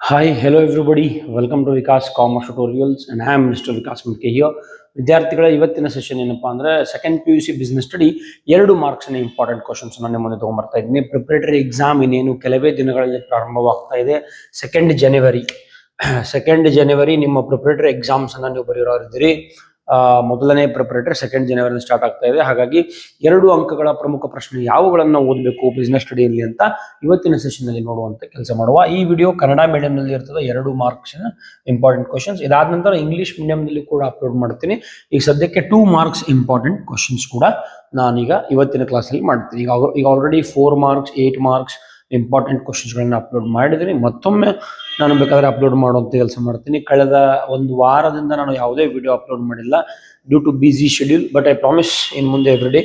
Hi, hello everybody. Welcome to Vikas Commerce Tutorials and I am Mr. Vikas Mutke here. ವಿದ್ಯಾರ್ಥಿಗಳ ಇವತ್ತಿನ session ಏನಪ್ಪಾ ಅಂದ್ರೆ second PUC business study 2 marks ನ important questions ನಿಮ್ಮ ಮುಂದೆ ತಗೊಂಡ್ಬರ್ತಾ ಇದ್ದೀನಿ. ಪ್ರಿಪರೇಟರಿ ಎಕ್ಸಾಮ್ ಇನ್ನೇನು ಕೆಲವೇ ದಿನಗಳಲ್ಲಿ ಪ್ರಾರಂಭವಾಗ್ತಾ ಇದೆ. ಸೆಕೆಂಡ್ ಜನವರಿ ನಿಮ್ಮ ಪ್ರಿಪರೇಟರಿ ಎಕ್ಸಾಮ್ಸ್ ಅನ್ನ ನೀವು ಬರೆಯೋರಿದ್ದೀರಿ. ಮೊದಲನೇ ಪ್ರಿಪರೇಟರಿ 2 ಜನವರಿ ಸ್ಟಾರ್ಟ್ ಆಗ್ತಾ ಇದೆ. ಹಾಗಾಗಿ 2 ಅಂಕಗಳ ಪ್ರಮುಖ ಪ್ರಶ್ನೆ ಯಾವುಗಳನ್ನ ಓದಬೇಕು ಬಿಸ್ನೆಸ್ ಸ್ಟಡಿಯಲ್ಲಿ ಅಂತ ಇವತ್ತಿನ ಸೆಷನ್ ನಲ್ಲಿ ನೋಡುವಂತ ಕೆಲಸ ಮಾಡುವ. ಈ ವಿಡಿಯೋ ಕನ್ನಡ ಮೀಡಿಯಂ ನಲ್ಲಿ ಇರ್ತದೆ. 2 ಮಾರ್ಕ್ಸ್ ಇಂಪಾರ್ಟೆಂಟ್ ಕ್ವಶನ್ಸ್. ಇದಾದ ನಂತರ ಇಂಗ್ಲಿಷ್ ಮೀಡಿಯಂ ನಲ್ಲಿ ಕೂಡ ಅಪ್ಲೋಡ್ ಮಾಡ್ತೀನಿ. ಈಗ ಸದ್ಯಕ್ಕೆ 2 ಮಾರ್ಕ್ಸ್ ಇಂಪಾರ್ಟೆಂಟ್ ಕ್ವಶನ್ಸ್ ಕೂಡ ನಾನೀಗ ಇವತ್ತಿನ ಕ್ಲಾಸ್ ಅಲ್ಲಿ ಮಾಡ್ತೀನಿ. ಈಗ already 4 marks 8 marks important questions ಗಳನ್ನ ಅಪ್ಲೋಡ್ ಮಾಡಿದ್ದೀನಿ. ಮತ್ತೊಮ್ಮೆ ನಾನು ಬೇಕಾದ್ರೆ ಅಪ್ಲೋಡ್ ಮಾಡುವಂತ ಕೆಲಸ ಮಾಡ್ತೀನಿ. ಕಳೆದ ಒಂದು ವಾರದಿಂದ ನಾನು ಯಾವುದೇ ವಿಡಿಯೋ ಅಪ್ಲೋಡ್ ಮಾಡಿಲ್ಲ due to busy schedule. But I promise in ಮುಂದೆ ಎವ್ರಿಡೇ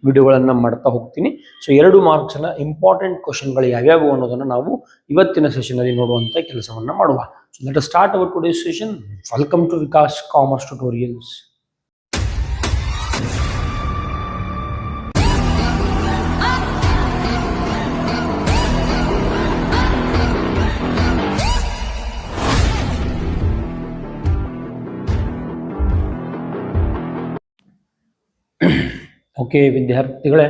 ವಿಡಿಯೋಗಳನ್ನ ಮಾಡ್ತಾ ಹೋಗ್ತೀನಿ. ಸೊ 2 ಮಾರ್ಕ್ಸ್ ನ ಇಂಪಾರ್ಟೆಂಟ್ ಕ್ವಶನ್ಗಳು ಯಾವ್ಯಾವು ಅನ್ನೋದನ್ನ ನಾವು ಇವತ್ತಿನ ಸೆಷನ್ ಅಲ್ಲಿ ನೋಡುವಂತ ಕೆಲಸವನ್ನ ಮಾಡುವ. So let us start our today's session. Welcome to Vikas commerce tutorials. Okay ವಿದ್ಯಾರ್ಥಿಗಳೇ,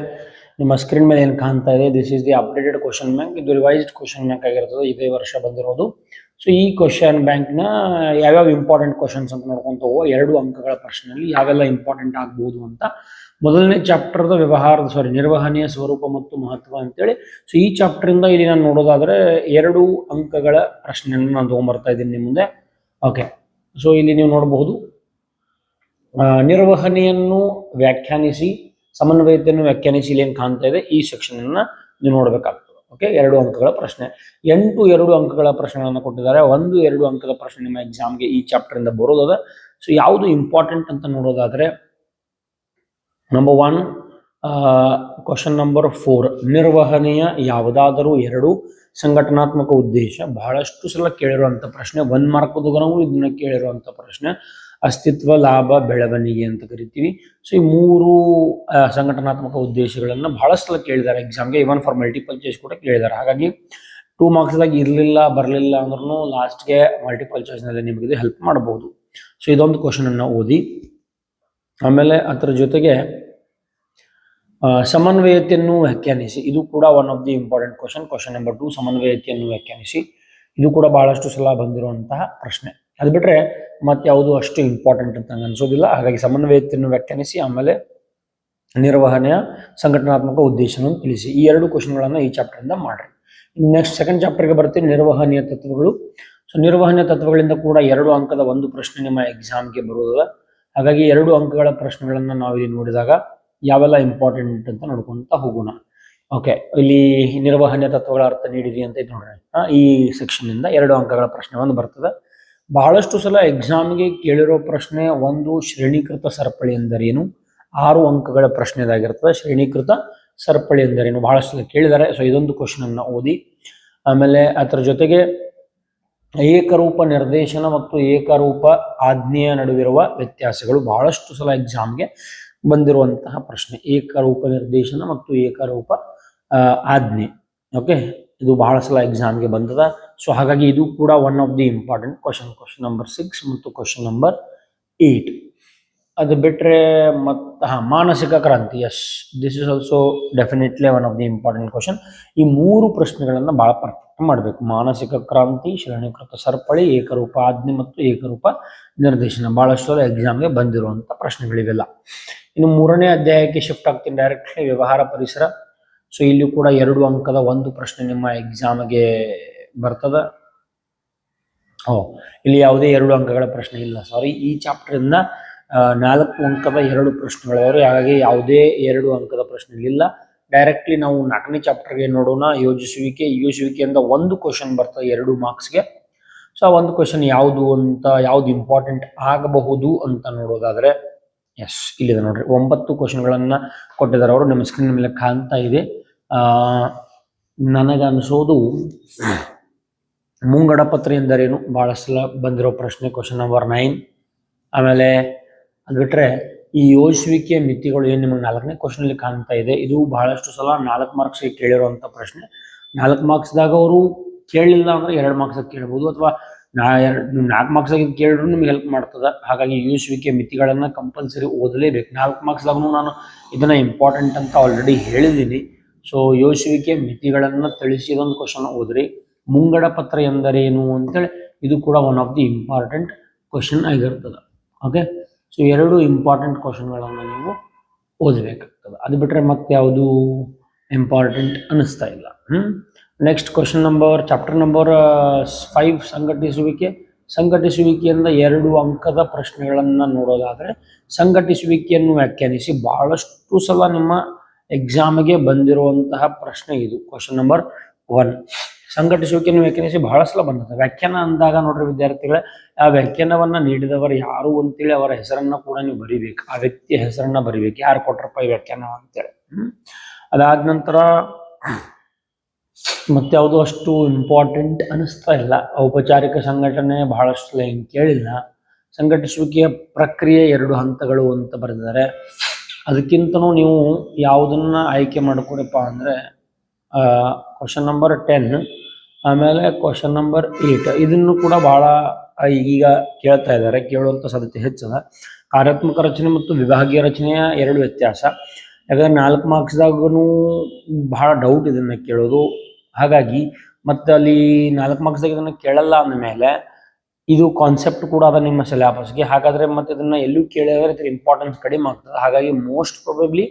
ನಿಮ್ಮ ಸ್ಕ್ರೀನ್ ಮೇಲೆ ಏನು ಕಾಣ್ತಾ ಇದೆ, this is the updated question bank. ಇದು ರಿವೈಸ್ಡ್ ಕ್ವಶನ್ ಬ್ಯಾಂಕ್ ಆಗಿರ್ತದೆ, ಇದೇ ವರ್ಷ ಬಂದಿರೋದು. ಸೊ ಈ ಕ್ವಶನ್ ಬ್ಯಾಂಕ್ನ ಯಾವ್ಯಾವ ಇಂಪಾರ್ಟೆಂಟ್ ಕ್ವಶನ್ಸ್ ಅಂತ ನೋಡ್ಕೊಂತ ಹೋಗೋ. 2 ಅಂಕಗಳ ಪ್ರಶ್ನೆಯಲ್ಲಿ ಯಾವೆಲ್ಲ ಇಂಪಾರ್ಟೆಂಟ್ ಆಗ್ಬಹುದು ಅಂತ. ಮೊದಲನೇ ಚಾಪ್ಟರ್ದ ನಿರ್ವಹಣೆಯ ಸ್ವರೂಪ ಮತ್ತು ಮಹತ್ವ ಅಂತೇಳಿ. ಸೊ ಈ ಚಾಪ್ಟರ್ ಇಂದ ಇಲ್ಲಿ ನಾನು ನೋಡೋದಾದ್ರೆ 2 ಅಂಕಗಳ ಪ್ರಶ್ನೆಯನ್ನು ನಾನು ತಗೊಂಡ್ಬರ್ತಾ ಇದ್ದೀನಿ ನಿಮ್ಮ ಮುಂದೆ. ಓಕೆ, ಸೊ ಇಲ್ಲಿ ನೀವು ನೋಡಬಹುದು, ನಿರ್ವಹಣೆಯನ್ನು ವ್ಯಾಖ್ಯಾನಿಸಿ, ಸಮನ್ವಯತೆಯನ್ನು ವ್ಯಾಖ್ಯಾನಿಸಿ ಇಲ್ಲಿ ಏನು ಕಾಣ್ತಾ ಇದೆ, ಈ ಸೆಕ್ಷನ್ ಅನ್ನ ನೀವು ನೋಡ್ಬೇಕಾಗ್ತದೆ. ಓಕೆ, 2 ಅಂಕಗಳ ಪ್ರಶ್ನೆ. 8 2 ಅಂಕಗಳ ಪ್ರಶ್ನೆಗಳನ್ನ ಕೊಟ್ಟಿದ್ದಾರೆ. 1-2 ಅಂಕದ ಪ್ರಶ್ನೆ ನಿಮ್ಮ ಎಕ್ಸಾಮ್ಗೆ ಈ ಚಾಪ್ಟರ್ ಇಂದ ಬರೋದದ. ಸೊ ಯಾವುದು ಇಂಪಾರ್ಟೆಂಟ್ ಅಂತ ನೋಡೋದಾದ್ರೆ, ನಂಬರ್ 1 ಕ್ವಶನ್ ನಂಬರ್ 4, ನಿರ್ವಹಣೆಯ ಯಾವುದಾದರೂ 2 ಸಂಘಟನಾತ್ಮಕ ಉದ್ದೇಶ. ಬಹಳಷ್ಟು ಸಲ ಕೇಳಿರುವಂತ ಪ್ರಶ್ನೆ, 1 ಮಾರ್ಕ್ದವರೆಗೂ ಇದನ್ನ ಕೇಳಿರುವಂತ ಪ್ರಶ್ನೆ. ಅಸ್ತಿತ್ವ, ಲಾಭ, ಬೆಳವಣಿಗೆ ಅಂತ ಕರಿತೀವಿ. ಸೊ ಈ 3 ಸಂಘಟನಾತ್ಮಕ ಉದ್ದೇಶಗಳನ್ನ ಬಹಳಷ್ಟು ಸಲ ಕೇಳಿದ್ದಾರೆ ಎಕ್ಸಾಮ್ಗೆ. ಇವನ್ ಫಾರ್ ಮಲ್ಟಿಪಲ್ ಚಾಯ್ಸ್ ಕೂಡ ಕೇಳಿದ್ದಾರೆ. ಹಾಗಾಗಿ 2 ಮಾರ್ಕ್ಸ್ದಾಗ ಬರಲಿಲ್ಲ ಅಂದ್ರೂ ಲಾಸ್ಟ್ಗೆ ಮಲ್ಟಿಪಲ್ ಚಾಯ್ಸ್ ನಲ್ಲಿ ನಿಮಗೆ ಇದು ಹೆಲ್ಪ್ ಮಾಡಬಹುದು. ಸೊ ಇದೊಂದು ಕ್ವಶನ್ ಅನ್ನ ಓದಿ. ಆಮೇಲೆ ಅದರ ಜೊತೆಗೆ ಸಮನ್ವಯತೆಯನ್ನು ವ್ಯಾಖ್ಯಾನಿಸಿ. ಇದು ಕೂಡ one of the important question number 2, ಸಮನ್ವಯತೆಯನ್ನು ವ್ಯಾಖ್ಯಾನಿಸಿ. ಇದು ಕೂಡ ಬಹಳಷ್ಟು ಸಲ ಬಂದಿರುವಂತಹ ಪ್ರಶ್ನೆ. ಅದು ಬಿಟ್ರೆ ಮತ್ತೆ ಯಾವುದು ಅಷ್ಟು ಇಂಪಾರ್ಟೆಂಟ್ ಅಂತ ಅನ್ಸೋದಿಲ್ಲ. ಹಾಗಾಗಿ ಸಮನ್ವಯತೆಯನ್ನು ವ್ಯಾಖ್ಯಾನಿಸಿ, ಆಮೇಲೆ ನಿರ್ವಹಣೆಯ ಸಂಘಟನಾತ್ಮಕ ಉದ್ದೇಶವನ್ನು ತಿಳಿಸಿ. ಈ 2 ಕ್ವಶನ್ಗಳನ್ನ ಈ ಚಾಪ್ಟರ್ ಇಂದ ಮಾಡ್ರಿ. ನೆಕ್ಸ್ಟ್ ಸೆಕೆಂಡ್ ಚಾಪ್ಟರ್ಗೆ ಬರ್ತೀವಿ, ನಿರ್ವಹಣೆಯ ತತ್ವಗಳು. ಸೊ ನಿರ್ವಹಣೆಯ ತತ್ವಗಳಿಂದ ಕೂಡ 2 ಅಂಕದ ಒಂದು ಪ್ರಶ್ನೆ ನಿಮ್ಮ ಎಕ್ಸಾಮ್ಗೆ ಬರುವುದಿಲ್ಲ. ಹಾಗಾಗಿ 2 ಅಂಕಗಳ ಪ್ರಶ್ನೆಗಳನ್ನ ನಾವು ಇಲ್ಲಿ ನೋಡಿದಾಗ ಯಾವೆಲ್ಲ ಇಂಪಾರ್ಟೆಂಟ್ ಅಂತ ನೋಡ್ಕೊಂತ ಹೋಗೋಣ. ಓಕೆ, ಇಲ್ಲಿ ನಿರ್ವಹಣೆಯ ತತ್ವಗಳ ಅರ್ಥ ನೀಡಿರಿ ಅಂತ ಇದು ನೋಡ್ರಿ. ಈ ಸೆಕ್ಷನ್ ಇಂದ 2 ಅಂಕಗಳ ಪ್ರಶ್ನೆ ಒಂದು ಬರ್ತದೆ. ಬಹಳಷ್ಟು ಸಲ ಎಕ್ಸಾಮ್ಗೆ ಕೇಳಿರೋ ಪ್ರಶ್ನೆ, 1 ಶ್ರೇಣೀಕೃತ ಸರಪಳಿ ಎಂದರೇನು, 6 ಅಂಕಗಳ ಪ್ರಶ್ನೆದಾಗಿರ್ತದೆ. ಶ್ರೇಣೀಕೃತ ಸರಪಳಿ ಎಂದರೇನು ಬಹಳಷ್ಟು ಸಲ ಕೇಳಿದ್ದಾರೆ. ಸೊ ಇದೊಂದು ಕ್ವಶನ್ ಅನ್ನ ಓದಿ. ಆಮೇಲೆ ಅದರ ಜೊತೆಗೆ ಏಕರೂಪ ನಿರ್ದೇಶನ ಮತ್ತು ಏಕರೂಪ ಆಜ್ಞೆಯ ನಡುವಿರುವ ವ್ಯತ್ಯಾಸಗಳು ಬಹಳಷ್ಟು ಸಲ ಎಕ್ಸಾಮ್ಗೆ ಬಂದಿರುವಂತಹ ಪ್ರಶ್ನೆ. ಏಕರೂಪ ನಿರ್ದೇಶನ ಮತ್ತು ಏಕರೂಪ ಆಜ್ಞೆ. ಓಕೆ, ಇದು ಬಹಳ ಸಲ ಎಕ್ಸಾಮ್ಗೆ ಬಂದದ. ಸೊ ಹಾಗಾಗಿ ಇದು ಕೂಡ one of the important question number 6 ಮತ್ತು ಕ್ವಶನ್ ನಂಬರ್ 8. ಅದು ಬಿಟ್ರೆ ಮಾನಸಿಕ ಕ್ರಾಂತಿ. Yes, this is also definitely one of the important question. ಈ 3 ಪ್ರಶ್ನೆಗಳನ್ನ ಬಹಳ ಪರ್ಫೆಕ್ಟ್ ಮಾಡಬೇಕು. ಮಾನಸಿಕ ಕ್ರಾಂತಿ, ಶ್ರೇಣೀಕೃತ ಸರಪಳಿ, ಏಕರೂಪ ಆಜ್ಞೆ ಮತ್ತು ಏಕರೂಪ ನಿರ್ದೇಶನ ಬಹಳಷ್ಟು ಎಕ್ಸಾಮ್ಗೆ ಬಂದಿರುವಂತ ಪ್ರಶ್ನೆಗಳಿವೆಲ್ಲ. ಇನ್ನು 3ನೇ ಅಧ್ಯಾಯಕ್ಕೆ ಶಿಫ್ಟ್ ಆಗ್ತೀನಿ ಡೈರೆಕ್ಟ್ಲಿ, ವ್ಯವಹಾರ ಪರಿಸರ. ಸೊ ಇಲ್ಲಿ ಕೂಡ 2 ಅಂಕದ ಒಂದು ಪ್ರಶ್ನೆ ನಿಮ್ಮ ಎಕ್ಸಾಮ್ಗೆ ಬರ್ತದ. ಇಲ್ಲಿ ಯಾವುದೇ 2 ಅಂಕಗಳ ಪ್ರಶ್ನೆ ಇಲ್ಲ, ಸಾರಿ. ಈ ಚಾಪ್ಟರ್ ಇಂದ 4 ಅಂಕದ 2 ಪ್ರಶ್ನೆಗಳವರು. ಹಾಗಾಗಿ ಯಾವುದೇ 2 ಅಂಕದ ಪ್ರಶ್ನೆ ಇಲ್ಲ. ಡೈರೆಕ್ಟ್ಲಿ ನಾವು 4ನೇ ಚಾಪ್ಟರ್ಗೆ ನೋಡೋಣ. ಯೋಜಿಸುವಿಕೆಯಿಂದ ಒಂದು ಕ್ವಶನ್ ಬರ್ತದೆ 2 ಮಾರ್ಕ್ಸ್ಗೆ. ಸೊ ಆ ಒಂದು ಕ್ವಶನ್ ಯಾವುದು ಇಂಪಾರ್ಟೆಂಟ್ ಆಗಬಹುದು ಅಂತ ನೋಡೋದಾದ್ರೆ, ಎಸ್, ಇಲ್ಲಿದೆ ನೋಡ್ರಿ. 9 ಕ್ವಶನ್ಗಳನ್ನ ಕೊಟ್ಟಿದ್ದಾರೆ ಅವರು. ನಿಮ್ಮ ಸ್ಕ್ರೀನ್ ಮೇಲೆ ಕಾಣ್ತಾ ಇದೆ. ನನಗನ್ಸೋದು ಮುಂಗಡ ಪತ್ರ ಎಂದರೇನು ಬಹಳಷ್ಟು ಸಲ ಬಂದಿರೋ ಪ್ರಶ್ನೆ, ಕ್ವಶನ್ ನಂಬರ್ 9. ಆಮೇಲೆ ಅದು ಬಿಟ್ರೆ ಈ ಯೋಜಿಸುವಿಕೆಯ ಮಿತಿಗಳು ಏನು ನಿಮಗೆ 4ನೇ ಕ್ವಶನ್ ಅಲ್ಲಿ ಕಾಣ್ತಾ ಇದೆ. ಇದು ಬಹಳಷ್ಟು ಸಲ 4 ಮಾರ್ಕ್ಸ್ಗೆ ಕೇಳಿರುವಂತ ಪ್ರಶ್ನೆ. 4 ಮಾರ್ಕ್ಸ್ದಾಗ ಅವರು ಕೇಳಲಿಲ್ಲ ಅಂದ್ರೆ 2 ಮಾರ್ಕ್ಸ್ ಕೇಳ್ಬೋದು, ಅಥವಾ 4 ಮಾರ್ಕ್ಸ್ ಕೇಳಿದ್ರು ನಿಮ್ಗೆ ಹೆಲ್ಪ್ ಮಾಡ್ತದೆ. ಹಾಗಾಗಿ ಯೂಸುವಿಕೆ ಮಿತಿಗಳನ್ನ ಕಂಪಲ್ಸರಿ ಓದಲೇಬೇಕು. 4 ಮಾರ್ಕ್ಸ್ದಾಗೂ ನಾನು ಇದನ್ನ ಇಂಪಾರ್ಟೆಂಟ್ ಅಂತ ಆಲ್ರೆಡಿ ಹೇಳಿದ್ದೀನಿ. ಸೊ ಯೋಸುವಿಕೆ ಮಿತಿಗಳನ್ನ ತಿಳಿಸಿ ಇದೊಂದು ಕ್ವಶನ್ ಓದ್ರಿ. ಮುಂಗಡ ಪತ್ರ ಎಂದರೇನು ಅಂತೇಳಿ ಇದು ಕೂಡ one of the important question ಆಗಿರ್ತದೆ. ಓಕೆ, ಸೊ 2 ಇಂಪಾರ್ಟೆಂಟ್ ಕ್ವಶನ್ಗಳನ್ನು ನೀವು ಓದಬೇಕಾಗ್ತದೆ. ಅದು ಬಿಟ್ಟರೆ ಮತ್ತೆ ಯಾವುದು ಇಂಪಾರ್ಟೆಂಟ್ ಅನ್ನಿಸ್ತಾ ಇಲ್ಲ. Next question number chapter number 5 ಸಂಘಟಿಸುವಿಕೆಯಿಂದ 2 ಅಂಕದ ಪ್ರಶ್ನೆಗಳನ್ನು ನೋಡೋದಾದರೆ, ಸಂಘಟಿಸುವಿಕೆಯನ್ನು ವ್ಯಾಖ್ಯಾನಿಸಿ. ಬಹಳಷ್ಟು ಸಲ ನಿಮ್ಮ ಎಕ್ಸಾಮ್ಗೆ ಬಂದಿರುವಂತಹ ಪ್ರಶ್ನೆ ಇದು. ಕ್ವಶನ್ ನಂಬರ್ 1 ಸಂಘಟಿಸುವಿಕೆಯನ್ನು ವ್ಯಾಖ್ಯಾನಿಸಿ ಬಹಳ ಸಲ ಬಂದಿದೆ. ವ್ಯಾಖ್ಯಾನ ಅಂದಾಗ ನೋಡ್ರಿ ವಿದ್ಯಾರ್ಥಿಗಳೇ, ಆ ವ್ಯಾಖ್ಯಾನವನ್ನ ನೀಡಿದವರು ಯಾರು ಅಂತೇಳಿ ಅವರ ಹೆಸರನ್ನ ಕೂಡ ನೀವು ಬರಿಬೇಕು. ಆ ವ್ಯಕ್ತಿಯ ಹೆಸರನ್ನ ಬರಿಬೇಕು, ಯಾರು ಕೊಟ್ರಪ್ಪ ಈ ವ್ಯಾಖ್ಯಾನ ಅಂತೇಳಿ. ಅದಾದ ನಂತರ ಮತ್ತೆ ಯಾವುದು ಅಷ್ಟು ಇಂಪಾರ್ಟೆಂಟ್ ಅನಿಸ್ತಾ ಇಲ್ಲ. ಔಪಚಾರಿಕ ಸಂಘಟನೆ ಬಹಳಷ್ಟು ಏನು ಕೇಳಿಲ್ಲ. ಸಂಘಟಿಸುವಿಕೆಯ ಪ್ರಕ್ರಿಯೆ 2 ಹಂತಗಳು ಅಂತ ಬರೆದಿದ್ದಾರೆ. ಅದಕ್ಕಿಂತನೂ ನೀವು ಯಾವುದನ್ನ ಆಯ್ಕೆ ಮಾಡ್ಕೊಡಪ್ಪ ಅಂದ್ರೆ ಕ್ವಶನ್ ನಂಬರ್ 10, ಆಮೇಲೆ ಕ್ವಶನ್ ನಂಬರ್ 8 ಇದನ್ನು ಕೂಡ ಬಹಳ ಈಗ ಕೇಳ್ತಾ ಇದ್ದಾರೆ, ಕೇಳುವಂಥ ಸಾಧ್ಯತೆ ಹೆಚ್ಚದ. ಕಾರ್ಯಾತ್ಮಕ ರಚನೆ ಮತ್ತು ವಿಭಾಗೀಯ ರಚನೆಯ 2 ವ್ಯತ್ಯಾಸ. ಯಾಕಂದ್ರೆ 4 ಮಾರ್ಕ್ಸ್ದಾಗೂ ಬಹಳ ಡೌಟ್ ಇದನ್ನ ಕೇಳೋದು. ಹಾಗಾಗಿ ಮತ್ತೆ ಅಲ್ಲಿ 4 ಮಾರ್ಕ್ಸ್ದಾಗ ಇದನ್ನ ಕೇಳಲ್ಲ ಅಂದಮೇಲೆ ಇದು ಕಾನ್ಸೆಪ್ಟ್ ಕೂಡ ಅದ ನಿಮ್ಮ ಸಿಲೆಬಸ್ಗೆ. ಹಾಗಾದ್ರೆ ಮತ್ತೆ ಇದನ್ನ ಎಲ್ಲೂ ಕೇಳಿದ್ರೆ ಇದರ ಇಂಪಾರ್ಟೆನ್ಸ್ ಕಡಿಮೆ ಆಗ್ತದೆ. ಹಾಗಾಗಿ ಮೋಸ್ಟ್ ಪ್ರೊಬೆಬ್ಲಿ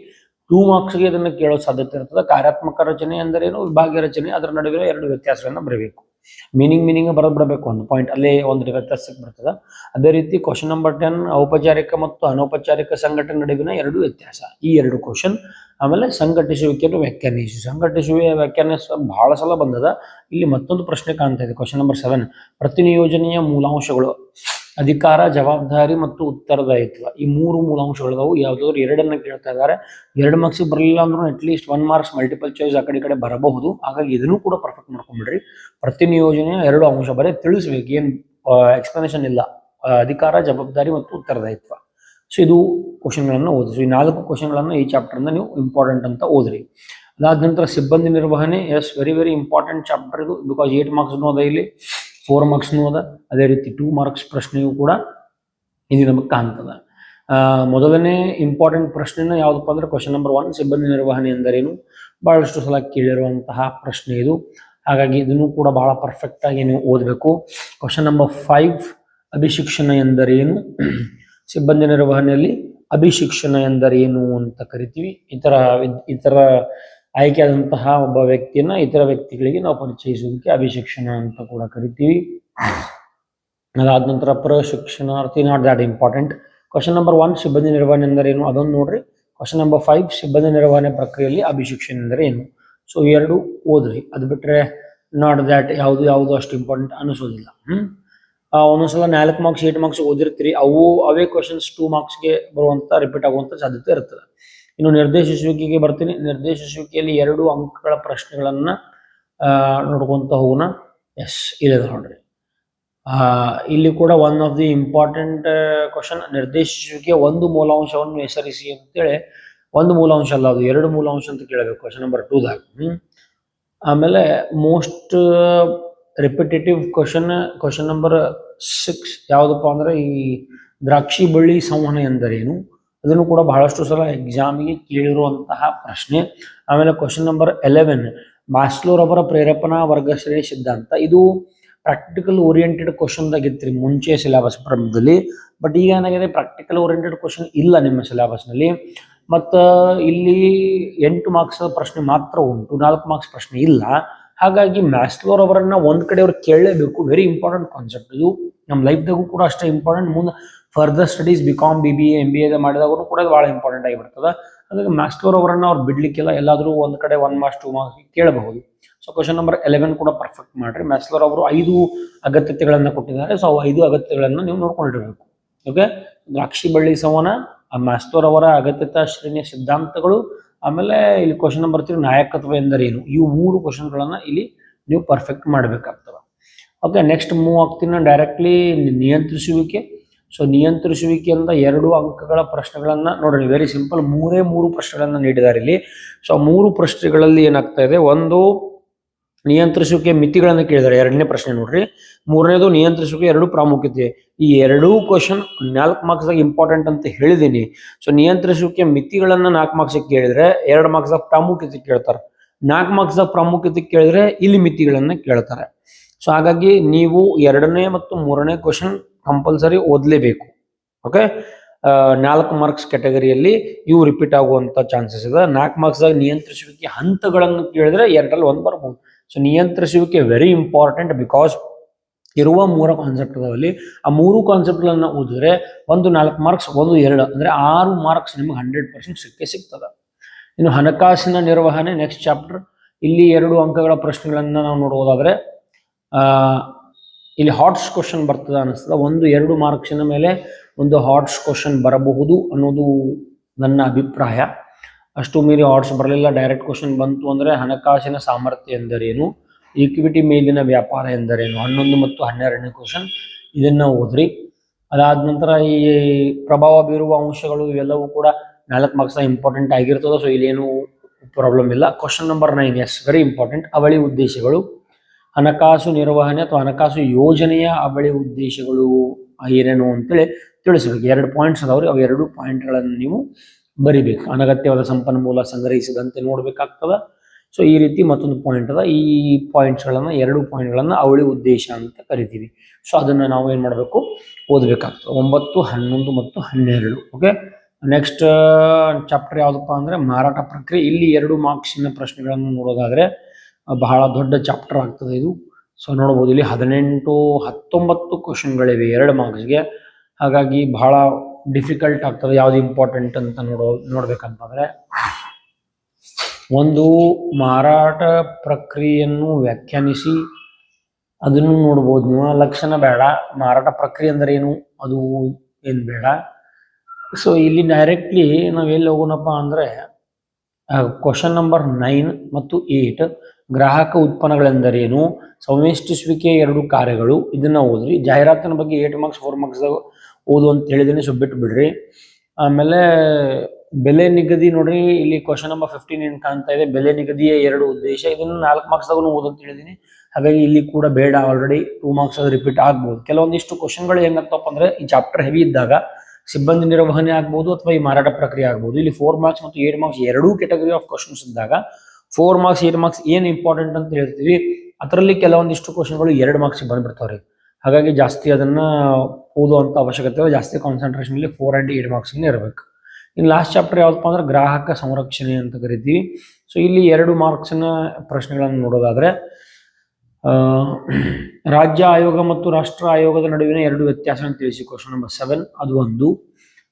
2 ಮಾರ್ಕ್ಸ್ಗೆ ಇದನ್ನು ಕೇಳೋ ಸಾಧ್ಯತೆ ಇರ್ತದೆ. ಕಾರ್ಯಾತ್ಮಕ ರಚನೆ ಅಂದರೇನು, ವಿಭಾಗೀಯ ರಚನೆ, ಅದರ ನಡುವೆ 2 ವ್ಯತ್ಯಾಸಗಳನ್ನ ಬರಬೇಕು. ಮೀನಿಂಗ್ ಬರಬೇಕು, ಒಂದು ಪಾಯಿಂಟ್ ಅಲ್ಲೇ ಒಂದು ವ್ಯತ್ಯಾಸಕ್ಕೆ ಬರ್ತದೆ. ಅದೇ ರೀತಿ ಕ್ವಶನ್ ನಂಬರ್ 10 ಔಪಚಾರಿಕ ಮತ್ತು ಅನೌಪಚಾರಿಕ ಸಂಘಟನೆ ನಡುವಿನ 2 ವ್ಯತ್ಯಾಸ. ಈ 2 ಕ್ವಶನ್. ಆಮೇಲೆ ಸಂಘಟಿಸುವಿಕೆಯನ್ನು ವ್ಯಾಖ್ಯಾನಿಸಿ. ಸಂಘಟಿಸುವ ವ್ಯಾಖ್ಯಾನಿಸ ಬಹಳ ಸಲ ಬಂದದ. ಇಲ್ಲಿ ಮತ್ತೊಂದು ಪ್ರಶ್ನೆ ಕಾಣ್ತಾ ಇದೆ, ಕ್ವಶನ್ ನಂಬರ್ 7 ಪ್ರತಿನಿಯೋಜನೆಯ ಮೂಲಾಂಶಗಳು. ಅಧಿಕಾರ, ಜವಾಬ್ದಾರಿ ಮತ್ತು ಉತ್ತರದಾಯಿತ್ವ, ಈ 3 ಮೂಲಾಂಶಗಳಿದಾವು. ಯಾವುದಾದ್ರು 2 ಕೇಳ್ತಾ ಇದ್ದಾರೆ. 2 ಮಾರ್ಕ್ಸ್ ಬರಲಿಲ್ಲ ಅಂದ್ರೂ ಅಟ್ಲೀಸ್ಟ್ 1 ಮಾರ್ಕ್ಸ್ ಮಲ್ಟಿಪಲ್ ಚಾಯ್ಸ್ ಆ ಕಡೆ ಬರಬಹುದು. ಹಾಗಾಗಿ ಇದನ್ನು ಕೂಡ ಪರ್ಫೆಕ್ಟ್ ಮಾಡ್ಕೊಂಡ್ಬಿಡ್ರಿ. ಪ್ರತಿನಿಯೋಜನೆಯ 2 ಅಂಶ ಬರೀ ತಿಳಿಸ್ಬೇಕು, ಏನು ಎಕ್ಸ್ಪ್ಲನೇಷನ್ ಇಲ್ಲ. ಅಧಿಕಾರ, ಜವಾಬ್ದಾರಿ ಮತ್ತು ಉತ್ತರದಾಯಿತ್ವ. ಸೊ ಇದು ಕ್ವಶನ್ಗಳನ್ನು ಓದಿ. ಸೊ ಈ 4 ಕ್ವಶನ್ಗಳನ್ನು ಈ ಚಾಪ್ಟರ್ನ ನೀವು ಇಂಪಾರ್ಟೆಂಟ್ ಅಂತ ಓದ್ರಿ. ಅದಾದ ನಂತರ ಸಿಬ್ಬಂದಿ ನಿರ್ವಹಣೆ. ಎಸ್, ವೆರಿ ಇಂಪಾರ್ಟೆಂಟ್ ಚಾಪ್ಟರ್ ಇದು. ಬಿಕಾಸ್ 8 ಮಾರ್ಕ್ಸ್ನೂ ಅದ, ಇಲ್ಲಿ 4 ಮಾರ್ಕ್ಸ್ನೂ ಅದ. ಅದೇ ರೀತಿ 2 ಮಾರ್ಕ್ಸ್ ಪ್ರಶ್ನೆಯೂ ಕೂಡ ಇದು ನಮಗೆ ಕಾಣ್ತದ. ಮೊದಲನೇ ಇಂಪಾರ್ಟೆಂಟ್ ಪ್ರಶ್ನೆನ ಯಾವುದಪ್ಪ ಅಂದ್ರೆ ಕ್ವಶನ್ ನಂಬರ್ 1 ಸಿಬ್ಬಂದಿ ನಿರ್ವಹಣೆ ಎಂದರೇನು. ಬಹಳಷ್ಟು ಸಲ ಕೇಳಿರುವಂತಹ ಪ್ರಶ್ನೆ ಇದು. ಹಾಗಾಗಿ ಇದನ್ನು ಕೂಡ ಬಹಳ ಪರ್ಫೆಕ್ಟ್ ಆಗಿ ನೀವು ಓದಬೇಕು. ಕ್ವಶನ್ ನಂಬರ್ 5 ಅಭಿಶಿಕ್ಷಣ ಎಂದರೇನು. ಸಿಬ್ಬಂದಿ ನಿರ್ವಹಣೆಯಲ್ಲಿ ಅಭಿಶಿಕ್ಷಣ ಎಂದರೇನು ಅಂತ ಕರಿತೀವಿ. ಇತರ ಆಯ್ಕೆಯಾದಂತಹ ಒಬ್ಬ ವ್ಯಕ್ತಿಯನ್ನ ಇತರ ವ್ಯಕ್ತಿಗಳಿಗೆ ನಾವು ಪರಿಚಯಿಸೋದಕ್ಕೆ ಅಭಿಶಿಕ್ಷಣ ಅಂತ ಕೂಡ ಕರಿತೀವಿ. ಅದಾದ ನಂತರ ಪ್ರಶಿಕ್ಷಣಾರ್ಥಿ, not that important. Question number 1 ಸಿಬ್ಬಂದಿ ನಿರ್ವಹಣೆ ಎಂದರೇನು, ಅದೊಂದು ನೋಡ್ರಿ. ಕ್ವಶನ್ ನಂಬರ್ 5 ಸಿಬ್ಬಂದಿ ನಿರ್ವಹಣೆ ಪ್ರಕ್ರಿಯೆಯಲ್ಲಿ ಅಭಿಶಿಕ್ಷಣ ಎಂದರೆ ಏನು. ಸೊ 2 ಓದ್ರಿ. ಅದು ಬಿಟ್ರೆ ನಾಟ್ ದ್ಯಾಟ್ ಯಾವುದು ಅಷ್ಟು ಇಂಪಾರ್ಟೆಂಟ್ ಅನಿಸೋದಿಲ್ಲ. ಒಂದೊಂದ್ಸಲ 4 ಮಾರ್ಕ್ಸ್ 8 ಮಾರ್ಕ್ಸ್ ಓದಿರ್ತೀರಿ, ಅವೇ ಕ್ವಶನ್ಸ್ 2 ಮಾರ್ಕ್ಸ್ಗೆ ಬರುವಂತ ರಿಪೀಟ್ ಆಗುವಂತ ಸಾಧ್ಯತೆ ಇರ್ತದೆ. ಇನ್ನು ನಿರ್ದೇಶಿಸುವಿಕೆಗೆ ಬರ್ತೀನಿ. ನಿರ್ದೇಶಿಸುವಿಕೆಯಲ್ಲಿ 2 ಅಂಕಗಳ ಪ್ರಶ್ನೆಗಳನ್ನ ನೋಡ್ಕೊಂತ ಹೋಗೋಣ. ಎಸ್, ಇದೆ ನೋಡ್ರಿ. ಇಲ್ಲಿ ಕೂಡ one of the important question. ನಿರ್ದೇಶಿಸುವಿಕೆ ಒಂದು ಮೂಲಾಂಶವನ್ನು ಹೆಸರಿಸಿ ಅಂತೇಳಿ, ಒಂದು ಮೂಲಾಂಶ ಅಲ್ಲ, ಅದು 2 ಮೂಲಾಂಶ ಅಂತ ಕೇಳಬೇಕು ಕ್ವಶನ್ ನಂಬರ್ 2ದಾಗ. ಆಮೇಲೆ ಮೋಸ್ಟ್ ರಿಪಿಟೇಟಿವ್ ಕ್ವಶನ್ ನಂಬರ್ 6 ಯಾವುದಪ್ಪ ಅಂದ್ರೆ ಈ ದ್ರಾಕ್ಷಿ ಬಳ್ಳಿ ಸಂವಹನ ಎಂದರೇನು. ಅದನ್ನು ಕೂಡ ಬಹಳಷ್ಟು ಸಲ ಎಕ್ಸಾಮಿಗೆ ಕೇಳಿರುವಂತಹ ಪ್ರಶ್ನೆ. ಆಮೇಲೆ ಕ್ವಶನ್ ನಂಬರ್ 11 ಮಾಸ್ಲೋರವರ ಪ್ರೇರೇಪಣಾ ವರ್ಗಶ್ರೇಣಿ ಸಿದ್ಧಾಂತ. ಇದು ಪ್ರಾಕ್ಟಿಕಲ್ ಓರಿಯೆಂಟೆಡ್ ಕ್ವಶನ್ದಾಗಿತ್ತು ಮುಂಚೆ ಸಿಲೆಬಸ್ ಪ್ರಾರಂಭದಲ್ಲಿ. ಬಟ್ ಈಗ ಏನಾಗಿದೆ, ಪ್ರಾಕ್ಟಿಕಲ್ ಓರಿಯೆಂಟೆಡ್ ಕ್ವಶನ್ ಇಲ್ಲ ನಿಮ್ಮ ಸಿಲೆಬಸ್ನಲ್ಲಿ. ಮತ್ತು ಇಲ್ಲಿ 8 ಮಾರ್ಕ್ಸ್ ಪ್ರಶ್ನೆ ಮಾತ್ರ ಉಂಟು, 4 ಮಾರ್ಕ್ಸ್ ಪ್ರಶ್ನೆ ಇಲ್ಲ. ಹಾಗಾಗಿ ಮ್ಯಾಸ್ಲೋರ್ ಅವರನ್ನ ಒಂದ್ ಕಡೆ ಅವ್ರು ಕೇಳಲೇಬೇಕು. ವೆರಿ ಇಂಪಾರ್ಟೆಂಟ್ ಕಾನ್ಸೆಪ್ಟ್ ಇದು. ನಮ್ಮ ಲೈಫ್ದಾಗೂ ಕೂಡ ಅಷ್ಟೇ ಇಂಪಾರ್ಟೆಂಟ್. ಮುಂದೆ further studies BCom BBA MBA ಮಾಡಿದಾಗೂ ಕೂಡ ಭಾಳ ಇಂಪಾರ್ಟೆಂಟ್ ಆಗಿಬಿಡ್ತದೆ. ಹಾಗಾಗಿ ಮ್ಯಾಸ್ಲೋರ್ ಅವರನ್ನ ಅವ್ರು ಬಿಡ್ಲಿಕ್ಕೆಲ್ಲ, ಎಲ್ಲಾದರೂ ಒಂದ್ ಕಡೆ 1 ಮಾರ್ಕ್ಸ್ 2 ಮಾರ್ಕ್ಸ್ ಕೇಳಬಹುದು. ಸೊ ಕ್ವಶನ್ ನಂಬರ್ 11 ಕೂಡ ಪರ್ಫೆಕ್ಟ್ ಮಾಡ್ರಿ. ಮ್ಯಾಸ್ಲೋರ್ ಅವರು 5 ಅಗತ್ಯತೆಗಳನ್ನ ಕೊಟ್ಟಿದ್ದಾರೆ. ಸೊ 5 ಅಗತ್ಯತೆಗಳನ್ನ ನೀವು ನೋಡ್ಕೊಂಡಿರ್ಬೇಕು. ಓಕೆ, ದ್ರಾಕ್ಷಿ ಬಳ್ಳಿ ಸಂವಹನ, ಮ್ಯಾಸ್ಲೋರ್ ಅವರ ಅಗತ್ಯತಾ ಶ್ರೇಣಿಯ ಸಿದ್ಧಾಂತಗಳು, ಆಮೇಲೆ ಇಲ್ಲಿ ಕ್ವಶನ್ ನಂಬರ್ 3 ನಾಯಕತ್ವ ಎಂದರೇನು. ಇವು 3 ಕ್ವಶನ್ಗಳನ್ನ ಇಲ್ಲಿ ನೀವು ಪರ್ಫೆಕ್ಟ್ ಮಾಡಬೇಕಾಗ್ತದೆ. ಓಕೆ, ನೆಕ್ಸ್ಟ್ ಮೂವ್ ಆಗ್ತೀನಿ ಡೈರೆಕ್ಟ್ಲಿ ನಿಯಂತ್ರಿಸುವಿಕೆ. ಸೊ ನಿಯಂತ್ರಿಸುವಿಕೆಯಿಂದ 2 ಅಂಕಗಳ ಪ್ರಶ್ನೆಗಳನ್ನ ನೋಡ್ರಿ. ವೆರಿ ಸಿಂಪಲ್, 3 ಪ್ರಶ್ನೆಗಳನ್ನ ನೀಡಿದ್ದಾರೆ ಇಲ್ಲಿ. ಸೊ 3 ಪ್ರಶ್ನೆಗಳಲ್ಲಿ ಏನಾಗ್ತಾ ಇದೆ, ಒಂದು ನಿಯಂತ್ರಿಸುವಿಕೆ ಮಿತಿಗಳನ್ನು ಕೇಳಿದ್ದಾರೆ, ಎರಡನೇ ಪ್ರಶ್ನೆ ನೋಡ್ರಿ. ಮೂರನೇದು ನಿಯಂತ್ರಿಸುವಿಕೆ ಎರಡು ಪ್ರಾಮುಖ್ಯತೆ. ಈ ಎರಡೂ ಕ್ವಶನ್ 4 ಮಾರ್ಕ್ಸ್ ಇಂಪಾರ್ಟೆಂಟ್ ಅಂತ ಹೇಳಿದೀನಿ. ಸೊ ನಿಯಂತ್ರಿಸುವಿಕೆ ಮಿತಿಗಳನ್ನ 4 ಮಾರ್ಕ್ಸ್ ಕೇಳಿದ್ರೆ 2 ಮಾರ್ಕ್ಸ್ ಪ್ರಾಮುಖ್ಯತೆ ಕೇಳ್ತಾರೆ. 4 ಮಾರ್ಕ್ಸ್ ಪ್ರಾಮುಖ್ಯತೆ ಕೇಳಿದ್ರೆ ಇಲ್ಲಿ ಮಿತಿಗಳನ್ನ ಕೇಳ್ತಾರೆ. ಸೊ ಹಾಗಾಗಿ ನೀವು 2ನೇ ಮತ್ತು 3ನೇ ಕ್ವಶನ್ ಕಂಪಲ್ಸರಿ ಓದಲೇಬೇಕು. ಓಕೆ, 4 ಮಾರ್ಕ್ಸ್ ಕ್ಯಾಟಗರಿಯಲ್ಲಿ ಇವು ರಿಪೀಟ್ ಆಗುವಂತ ಚಾನ್ಸಸ್ ಇದೆ. 4 ಮಾರ್ಕ್ಸ್ ನಿಯಂತ್ರಿಸುವಿಕೆ ಹಂತಗಳನ್ನು ಕೇಳಿದ್ರೆ 2ರಲ್ಲಿ 1 ಬರ್ಬೋದು. ಸೊ ನಿಯಂತ್ರಿಸುವಿಕೆ ವೆರಿ ಇಂಪಾರ್ಟೆಂಟ್, ಬಿಕಾಸ್ ಇರುವ 3 ಕಾನ್ಸೆಪ್ಟ್ ಅದಾವಲ್ಲಿ. ಆ 3 ಕಾನ್ಸೆಪ್ಟ್ಗಳನ್ನ ಓದಿದ್ರೆ ಒಂದು 4 ಮಾರ್ಕ್ಸ್, ಒಂದು 2 ಅಂದ್ರೆ 6 ಮಾರ್ಕ್ಸ್ ನಿಮ್ಗೆ 100% ಸಿಗ್ತದೆ. ಇನ್ನು ಹಣಕಾಸಿನ ನಿರ್ವಹಣೆ ನೆಕ್ಸ್ಟ್ ಚಾಪ್ಟರ್. ಇಲ್ಲಿ 2 ಅಂಕಗಳ ಪ್ರಶ್ನೆಗಳನ್ನ ನಾವು ನೋಡುವುದಾದ್ರೆ ಇಲ್ಲಿ ಹಾಟ್ಸ್ ಕ್ವಶನ್ ಬರ್ತದೆ ಅನಿಸ್ತದೆ. 1-2 ಮಾರ್ಕ್ಸಿನ ಮೇಲೆ ಒಂದು ಹಾಟ್ಸ್ ಕ್ವಶನ್ ಬರಬಹುದು ಅನ್ನೋದು ನನ್ನ ಅಭಿಪ್ರಾಯ. ಅಷ್ಟು ಮೀರಿ ಹಾಟ್ಸ್ ಬರಲಿಲ್ಲ, ಡೈರೆಕ್ಟ್ ಕ್ವಶನ್ ಬಂತು ಅಂದ್ರೆ ಹಣಕಾಸಿನ ಸಾಮರ್ಥ್ಯ ಎಂದರೇನು, ಈಕ್ವಿಟಿ ಮೇಲಿನ ವ್ಯಾಪಾರ ಎಂದರೇನು, 11 ಮತ್ತು 12ನೇ ಕ್ವಶನ್ ಇದನ್ನ ಓದ್ರಿ. ಅದಾದ ನಂತರ ಈ ಪ್ರಭಾವ ಬೀರುವ ಅಂಶಗಳು ಇವೆಲ್ಲವೂ ಕೂಡ 4 ಮಾರ್ಕ್ಸ್ ಇಂಪಾರ್ಟೆಂಟ್ ಆಗಿರ್ತದೆ. ಸೊ ಇಲ್ಲೇನು ಪ್ರಾಬ್ಲಮ್ ಇಲ್ಲ. Question number 9 yes very important. ಅವಳಿ ಉದ್ದೇಶಗಳು, ಹಣಕಾಸು ನಿರ್ವಹಣೆ ಅಥವಾ ಹಣಕಾಸು ಯೋಜನೆಯ ಅವಳಿ ಉದ್ದೇಶಗಳು ಏನೇನು ಅಂತೇಳಿ ತಿಳಿಸ್ಬೇಕು. 2 ಪಾಯಿಂಟ್ಸ್ ಅದಾವ್ರಿ, ಅವು 2 ಪಾಯಿಂಟ್ಗಳನ್ನು ನೀವು ಬರಿಬೇಕು. ಅನಗತ್ಯವಾದ ಸಂಪನ್ಮೂಲ ಸಂಗ್ರಹಿಸಿದಂತೆ ನೋಡ್ಬೇಕಾಗ್ತದ. ಸೊ ಈ ರೀತಿ ಮತ್ತೊಂದು ಪಾಯಿಂಟ್ ಅದ. ಈ ಪಾಯಿಂಟ್ಸ್ಗಳನ್ನ 2 ಪಾಯಿಂಟ್ಗಳನ್ನ ಅವಳಿ ಉದ್ದೇಶ ಅಂತ ಕರಿತೀವಿ. ಸೊ ಅದನ್ನ ನಾವು ಏನ್ ಮಾಡಬೇಕು, ಓದಬೇಕಾಗ್ತದೆ. 9, 11 ಮತ್ತು 12. ಓಕೆ, ನೆಕ್ಸ್ಟ್ ಚಾಪ್ಟರ್ ಯಾವ್ದಪ್ಪ ಅಂದ್ರೆ ಮಾರಾಟ ಪ್ರಕ್ರಿಯೆ. ಇಲ್ಲಿ 2 ಮಾರ್ಕ್ಸಿನ ಪ್ರಶ್ನೆಗಳನ್ನು ನೋಡೋದಾದ್ರೆ ಬಹಳ ದೊಡ್ಡ ಚಾಪ್ಟರ್ ಆಗ್ತದೆ ಇದು. ಸೊ ನೋಡ್ಬೋದು ಇಲ್ಲಿ 18, 19 ಕ್ವಶನ್ಗಳಿವೆ 2 ಮಾರ್ಕ್ಸ್ಗೆ. ಹಾಗಾಗಿ ಬಹಳ ಡಿಫಿಕಲ್ಟ್ ಆಗ್ತದೆ ಯಾವ್ದು ಇಂಪಾರ್ಟೆಂಟ್ ಅಂತ ನೋಡ್ಬೇಕಂತಂದ್ರೆ, ಒಂದು ಮಾರಾಟ ಪ್ರಕ್ರಿಯೆಯನ್ನು ವ್ಯಾಖ್ಯಾನಿಸಿ ಅದನ್ನು ನೋಡ್ಬೋದು ನೀವು. ಲಕ್ಷಣ ಬೇಡ, ಮಾರಾಟ ಪ್ರಕ್ರಿಯೆ ಅಂದ್ರೆ ಏನು ಅದು ಏನ್ ಬೇಡ. ಸೊ ಇಲ್ಲಿ ಡೈರೆಕ್ಟ್ಲಿ ನಾವೆಲ್ಲಿ ಹೋಗೋಣಪ್ಪ ಅಂದ್ರೆ ಕ್ವಶನ್ ನಂಬರ್ 9 ಮತ್ತು 8 ಗ್ರಾಹಕ ಉತ್ಪನ್ನಗಳೆಂದರೇನು, ಸಂವೇಷ್ಟಿಸುವಿಕೆ 2 ಕಾರ್ಯಗಳು, ಇದನ್ನ ಓದ್ರಿ. ಜಾಹೀರಾತಿನ ಬಗ್ಗೆ 8 ಮಾರ್ಕ್ಸ್ 4 ಮಾರ್ಕ್ಸ್ ಓದು ಅಂತ ಹೇಳಿದೀನಿ, ಸೊ ಬಿಟ್ಟು ಬಿಡ್ರಿ. ಆಮೇಲೆ ಬೆಲೆ ನಿಗದಿ ನೋಡ್ರಿ, ಇಲ್ಲಿ ಕ್ವಶನ್ ನಂಬರ್ 15 ಏನ್ ಕಾಣ್ತಾ ಇದೆ, ಬೆಲೆ ನಿಗದಿಯ 2 ಉದ್ದೇಶ, ಇದನ್ನು 4 ಮಾರ್ಕ್ಸ್ ಓದು ಅಂತ ಹೇಳಿದೀನಿ. ಹಾಗಾಗಿ ಇಲ್ಲಿ ಕೂಡ ಬೇಡ, ಆಲ್ರೆಡಿ 2 ಮಾರ್ಕ್ಸ್ ರಿಪೀಟ್ ಆಗ್ಬೋದು. ಕೆಲವೊಂದಿಷ್ಟು ಕ್ವಶನ್ಗಳು ಹೆಂಗಾಗ್ತಪ್ಪ ಅಂದ್ರೆ ಈ ಚಾಪ್ಟರ್ ಹೆವಿ ಇದ್ದಾಗ ಸಿಬ್ಬಂದಿ ನಿರ್ವಹಣೆ ಆಗ್ಬೋದು ಅಥವಾ ಈ ಮಾರಾಟ ಪ್ರಕ್ರಿಯೆ ಆಗ್ಬೋದು. ಇಲ್ಲಿ 4 ಮಾರ್ಕ್ಸ್ ಮತ್ತು 8 ಮಾರ್ಕ್ಸ್ 2 ಕ್ಯಾಟಗರಿ ಆಫ್ ಕ್ವಶನ್ಸ್ ಇದ್ದಾಗ 4 ಮಾರ್ಕ್ಸ್ 8 ಮಾರ್ಕ್ಸ್ ಏನ್ ಇಂಪಾರ್ಟೆಂಟ್ ಅಂತ ಹೇಳ್ತೀವಿ, ಅದರಲ್ಲಿ ಕೆಲವೊಂದಿಷ್ಟು ಕ್ವಶನ್ಗಳು 2 ಮಾರ್ಕ್ಸ್ ಬಂದ್ಬಿಡ್ತಾವ್ರಿ. ಹಾಗಾಗಿ ಜಾಸ್ತಿ ಅದನ್ನ ಓದುವಂತ ಅವಶ್ಯಕತೆ ಇಲ್ಲ. ಜಾಸ್ತಿ ಕಾನ್ಸಂಟ್ರೇಷನ್ ಇಲ್ಲಿ 4 and 8 ಮಾರ್ಕ್ಸ್ ಇರಬೇಕು. ಇನ್ನು ಲಾಸ್ಟ್ ಚಾಪ್ಟರ್ ಯಾವ್ದಪ್ಪ ಅಂದ್ರೆ ಗ್ರಾಹಕ ಸಂರಕ್ಷಣೆ ಅಂತ ಕರಿತೀವಿ. ಸೊ ಇಲ್ಲಿ 2 ಮಾರ್ಕ್ಸ್ನ ಪ್ರಶ್ನೆಗಳನ್ನು ನೋಡೋದಾದ್ರೆ ರಾಜ್ಯ ಆಯೋಗ ಮತ್ತು ರಾಷ್ಟ್ರ ಆಯೋಗದ ನಡುವಿನ 2 ವ್ಯತ್ಯಾಸ ತಿಳಿಸಿ, ಕ್ವಶನ್ ನಂಬರ್ 7 ಅದು ಒಂದು.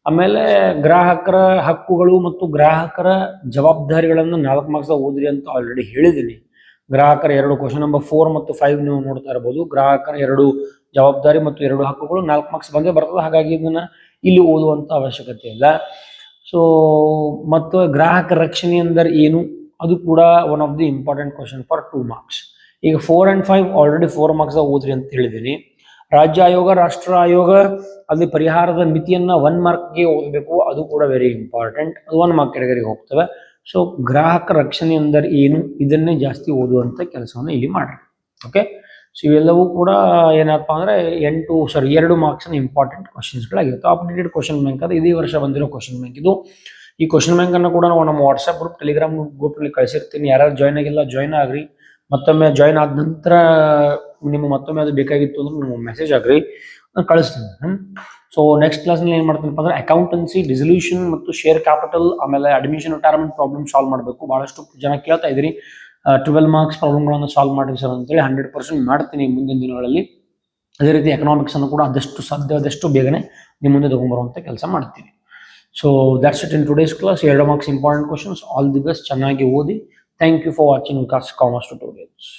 ಆಮೇಲೆ ಗ್ರಾಹಕರ ಹಕ್ಕುಗಳು ಮತ್ತು ಗ್ರಾಹಕರ ಜವಾಬ್ದಾರಿಗಳನ್ನು 4 ಮಾರ್ಕ್ಸ್ ಓದ್ರಿ ಅಂತ ಆಲ್ರೆಡಿ ಹೇಳಿದ್ದೀನಿ. ಗ್ರಾಹಕರ 2 ಕ್ವಶನ್ ನಂಬರ್ 4 ಮತ್ತು 5 ನೀವು ನೋಡ್ತಾ ಇರಬಹುದು. ಗ್ರಾಹಕರ 2 ಜವಾಬ್ದಾರಿ ಮತ್ತು 2 ಹಕ್ಕುಗಳು 4 ಮಾರ್ಕ್ಸ್ ಬಂದೇ ಬರ್ತದೆ. ಹಾಗಾಗಿ ಇದನ್ನ ಇಲ್ಲಿ ಓದುವಂತ ಅವಶ್ಯಕತೆ ಇಲ್ಲ. ಸೊ ಮತ್ತು ಗ್ರಾಹಕ ರಕ್ಷಣೆ ಅಂದರೆ ಏನು, ಅದು ಕೂಡ one of the important question for 2 marks. ಈಗ 4 and 5 ಆಲ್ರೆಡಿ 4 ಮಾರ್ಕ್ಸ್ ಓದ್ರಿ ಅಂತ ಹೇಳಿದ್ದೀನಿ. ರಾಜ್ಯ ಆಯೋಗ ರಾಷ್ಟ್ರ ಆಯೋಗ ಅಲ್ಲಿ ಪರಿಹಾರದ ಮಿತಿಯನ್ನ 1 ಮಾರ್ಕ್ಗೆ ಓದಬೇಕು, ಅದು ಕೂಡ ವೆರಿ ಇಂಪಾರ್ಟೆಂಟ್, ಅದು 1 ಮಾರ್ಕ್ ಕ್ಯಾಟಗರಿಗೆ ಹೋಗ್ತವೆ. ಸೊ ಗ್ರಾಹಕ ರಕ್ಷಣೆ ಅಂದರೆ ಏನು, ಇದನ್ನೇ ಜಾಸ್ತಿ ಓದುವಂತ ಕೆಲಸವನ್ನು ಇಲ್ಲಿ ಮಾಡ್ರಿ. ಓಕೆ, ಸೊ ಇವೆಲ್ಲವೂ ಕೂಡ ಏನಪ್ಪಾ ಅಂದ್ರೆ 2 ಮಾರ್ಕ್ಸ್ ಇಂಪಾರ್ಟೆಂಟ್ ಕ್ವಶನ್ಸ್ಗಳಾಗಿರುತ್ತೆ. ಅಪ್ಡೇಟೆಡ್ ಕ್ವಶನ್ ಬ್ಯಾಂಕ್ ಅದು ಇದೇ ವರ್ಷ ಬಂದಿರೋ ಕ್ವಶನ್ ಬ್ಯಾಂಕ್ ಇದು. ಈ ಕ್ವಶನ್ ಬ್ಯಾಂಕ್ ಅನ್ನು ಕೂಡ ನಾವು ನಮ್ಮ ವಾಟ್ಸ್ಆಪ್ ಗ್ರೂಪ್ ಟೆಲಿಗ್ರಾಮ್ ಗ್ರೂಪ್ ಅಲ್ಲಿ ಕಳಿಸಿರ್ತೀನಿ. ಯಾರು ಜಾಯ್ನ್ ಆಗಿಲ್ಲ ಜಾಯ್ನ್ ಆಗ್ರಿ. ಮತ್ತೊಮ್ಮೆ ಜಾಯ್ನ್ ಆದ ನಂತರ ನಿಮ್ಗೆ ಮತ್ತೊಮ್ಮೆ ಅದು ಬೇಕಾಗಿತ್ತು ಅಂದ್ರೆ ನೀವು ಮೆಸೇಜ್ ಆಗ್ರಿ, ನಾನು ಕಳಿಸ್ತೀನಿ. ಸೊ ನೆಕ್ಸ್ಟ್ ಕ್ಲಾಸ್ನಲ್ಲಿ ಏನು ಮಾಡ್ತೀನಪ್ಪ ಅಂದ್ರೆ ಅಕೌಂಟೆನ್ಸಿ, ಡಿಸಲ್ಯೂಷನ್ ಮತ್ತು ಶೇರ್ ಕ್ಯಾಪಿಟಲ್, ಆಮೇಲೆ ಅಡ್ಮಿಷನ್ ರಿಟೈರ್ಮೆಂಟ್ ಪ್ರಾಬ್ಲಮ್ ಸಾಲ್ವ್ ಮಾಡಬೇಕು. ಬಹಳಷ್ಟು ಜನ ಕೇಳ್ತಾ ಇದ್ರಿ 12 ಮಾರ್ಕ್ಸ್ ಪ್ರಾಬ್ಲಮ್ಗಳನ್ನು ಸಾಲ್ವ್ ಮಾಡಿ ಸರ್ ಅಂತೇಳಿ. 100% ಮಾಡ್ತೀನಿ ಮುಂದಿನ ದಿನಗಳಲ್ಲಿ. ಅದೇ ರೀತಿ ಎಕನಾಮಿಕ್ಸ್ ಅನ್ನು ಕೂಡ ಆದಷ್ಟು ಸಾಧ್ಯವಾದಷ್ಟು ಬೇಗನೆ ನಿಮ್ಮ ಮುಂದೆ ತಗೊಂಡ್ಬರುವಂತ ಕೆಲಸ ಮಾಡ್ತೀನಿ. So that's it in today's class. 2 marks important questions. All the best, ಚೆನ್ನಾಗಿ ಓದಿ. Thank you for watching Vikas commerce tutorials.